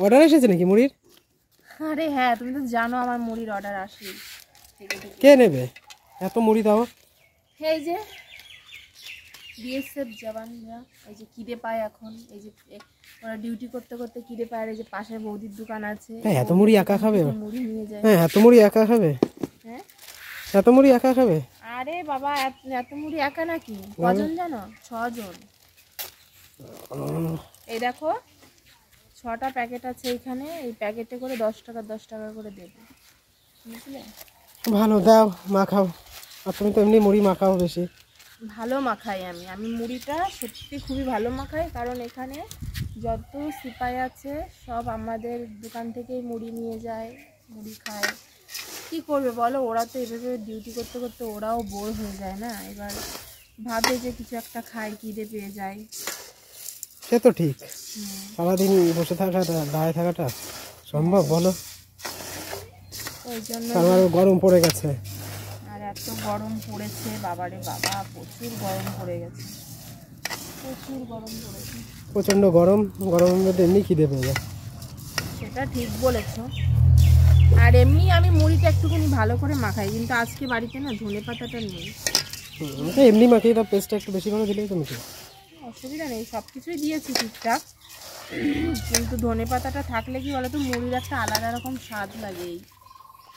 Order এসেছে নাকি মুড়ির? আরে হ্যাঁ, তুমি তো জানো আমার মুড়ির অর্ডার আসে। কে নেবে এত মুড়ি দাও? এই যে বিএসএফ জওয়ানরা, এই যে খিদে পায় এখন, এই যে ওরা ডিউটি করতে করতে খিদে পায়। এই যে পাশে বৌদির দোকান আছে, এত মুড়ি একা খাবে? মুড়ি নিয়ে যায়। হ্যাঁ, এত মুড়ি একা খাবে? হ্যাঁ, এত মুড়ি একা খাবে? আরে বাবা, এত মুড়ি একা নাকি? কজন জানো? 6 জন। এই দেখো 6টা প্যাকেট আছে এখানে। এই প্যাকেটে করে 10 টাকা 10 টাকা করে দেবে, বুঝলে? ভালো দাও, মাখাও। আর তুমি তো এমনি মুড়ি মাখাও বেশি। ভালো মাখাই আমি মুড়িটা সত্যি খুবই ভালো মাখাই, কারণ এখানে যত সিপাই আছে সব আমাদের দোকান থেকেই মুড়ি নিয়ে যায়, মুড়ি খায়। কি করবে বলো, ওরা তো এভাবে ডিউটি করতে করতে ওরাও বোর হয়ে যায় না, এবার ভাবে যে কিছু একটা খায়, খিদে পেয়ে যায়। সে তো ঠিক, সারাদিন বসে থাকাটা, দাঁড়িয়ে থাকাটা সম্ভব বলো? ওই জন্য আমার গরম পড়ে গেছে। আর এত গরম পড়েছে বাবারে বাবা, প্রচুর গরম পড়ে গেছে, প্রচুর গরম পড়েছে, প্রচণ্ড গরম। গরমের মধ্যে এমনি খিদে পেয়ে যায়। সেটা ঠিক বলেছো। আর এমনি আমি মুড়িটা একটুখানি ভালো করে মাখাই, কিন্তু আজকে বাড়িতে না ধনে পাতাটা নেই। এমনি মাখিয়ে দাও, পেস্টটা একটু বেশি করে দিলেই তুমি। অসুবিধা নেই, সব কিছুই দিয়েছি ঠিকঠাক, কিন্তু ধনে পাতাটা থাকলে কি বলতো, মুড়ির একটা আলাদা রকম স্বাদ লাগে,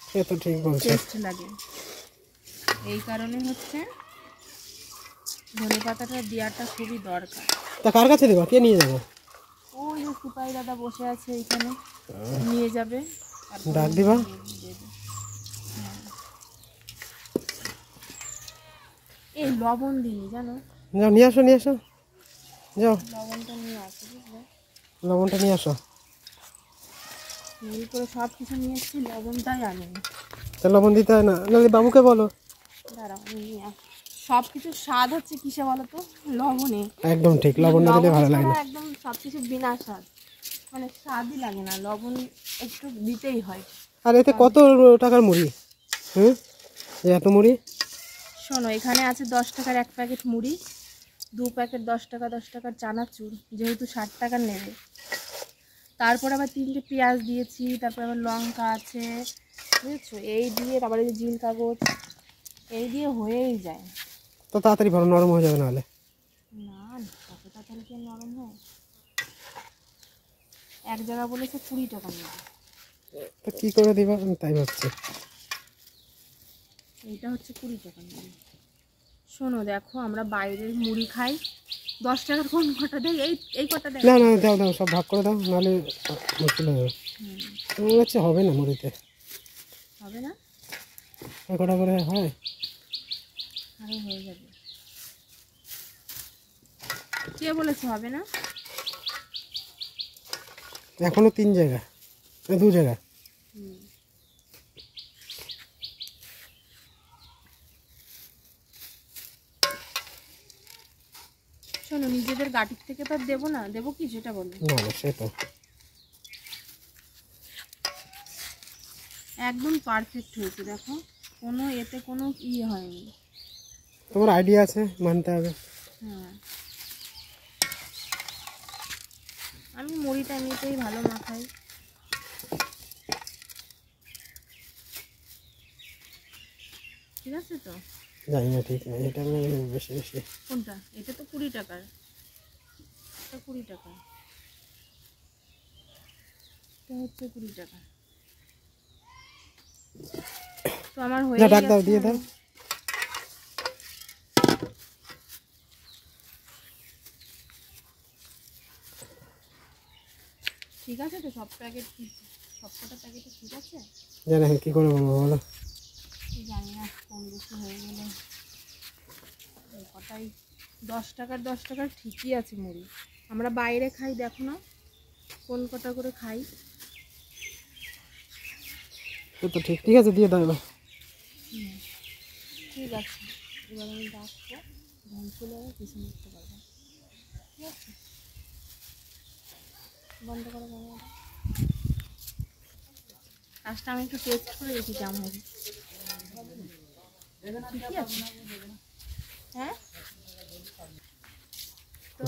সে তো ঠিক বলছো, টেস্ট লাগে। এই কারণে হচ্ছে ধনে পাতাটা দেওয়াটা খুবই দরকার। তা কার কাছে দেবা? কে নিয়ে যাবে? ওই যে সিপাহি দাদা বসে আছে এইখানে, নিয়ে যাবে। ডাক দিবা? হ্যাঁ, এই লবণ দিই জানো? যাও নিয়ে আসো, নিয়ে আসো, যাও লবণটা নিয়ে আসো, বুঝলে? লবণটা নিয়ে আসো। মুড়ি করে সব কিছু নিয়ে এসেছি, লবণটাই আনিনি। তা লবণ দিতে হয় না? নাহলে বাবুকে বলো। দাঁড়াও, নিয়ে আস। সব কিছুর স্বাদ হচ্ছে কিসে বলো তো? লবণে। একদম ঠিক, লবণ না দিলে ভালো লাগে না। একদম সব কিছু বিনা স্বাদ, মানে স্বাদই লাগে না, লবণ একটু দিতেই হয়। আর এতে কত টাকার মুড়ি? এত মুড়ি? শোনো, এখানে আছে 10 টাকার 1 প্যাকেট মুড়ি, 2 প্যাকেট 10 টাকা 10 টাকার চানাচুর, যেহেতু 60 টাকার নেবে। তারপর আবার 3টে পেঁয়াজ দিয়েছি, তারপর আবার লঙ্কা আছে, বুঝেছো? এই দিয়ে তারপরে যে জিল কাগজ, এই দিয়ে হয়েই যায়। তো তাড়াতাড়ি ভালো নরম হয়ে যাবে নাহলে। না, কত তাড়াতাড়ি কি নরম হয়? এক জায়গা বলেছে 20 টাকা নেবে। তো কী করে দিবা আমি তাই ভাবছি। এইটা হচ্ছে 20 টাকা নেবে। শোনো দেখো, আমরা বাইরের মুড়ি খাই, 10 টাকার কোন কটা দেয়? এই কটা দেয় না না, দাও দাও, সব ভাগ করে দাও, নাহলে মুশকিল হয়ে যাবে। মনে হচ্ছে হবে না মুড়িতে। হবে না? কটা করে হয়? আরে হয়ে যাবে। কে বলেছে হবে না? এখনো 3 জায়গা, 2 জায়গা। শোনো, নিজেদের গাড়ির থেকে তো দেবো না, দেবো কি সেটা বলো? না না, সে তো একদম পারফেক্ট হয়েছে, দেখো কোনো এতে কোনো হয়নি। তোমার আইডিয়া আছে, মানতে হবে। হ্যাঁ, আমি মুড়িটা এমনিতেই ভালো মাখাই। ঠিক আছে তো? জানি না, ঠিক আছে, এটা আমি বেশি বেশি। কোনটা? এটা তো 20 টাকার, এটা 20 টাকা, এটা হচ্ছে 20 টাকা। তো আমার হয়ে ডাক দাও, দিয়ে দাও। ঠিক আছে তো? সব প্যাকেট, সবকটা প্যাকেটে ঠিক আছে? জানি কি করে বলবো বলো। জানি না, কম বেশি হয়ে গেলে কটাই 10 টাকার 10 টাকার ঠিকই আছে মুড়ি। আমরা বাইরে খাই, দেখো না কোন কটা করে খাই। তো ঠিক, ঠিক আছে, দিয়ে দাও এবার। ঠিক আছে, এবার আমি ডাকবো, ধান চলে যাবে, কিছু নিতে পারবো। ঠিক আছে, বন্ধ করে দেবো। কাজটা আমি একটু টেস্ট করে দেখি কেমন হবে। ঠিকই আছে, হ্যাঁ? তো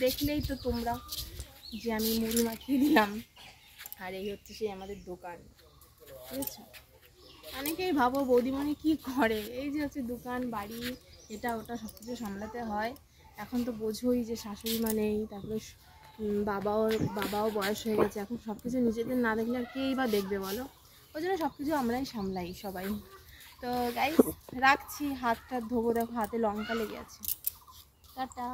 দেখলেই তো তোমরা যে আমি মুড়ি মাখিয়ে দিলাম, আর এই হচ্ছে সেই আমাদের দোকান, বুঝেছো? অনেকেই ভাবো বৌদিমণি কি করে, এই যে হচ্ছে দোকান বাড়ি এটা ওটা সব কিছু সামলাতে হয়। এখন তো বোঝোই যে শাশুড়ি মা নেই, তারপরে বাবাও বয়স হয়ে গেছে, এখন সব কিছু নিজেদের না দেখলে আর কেই বা দেখবে বলো? ওই জন্য সব কিছু আমরাই সামলাই সবাই। তো গাইস রাখছি, হাতটা ধোবো, দেখো হাতে লঙ্কা লেগে আছে। টাটা।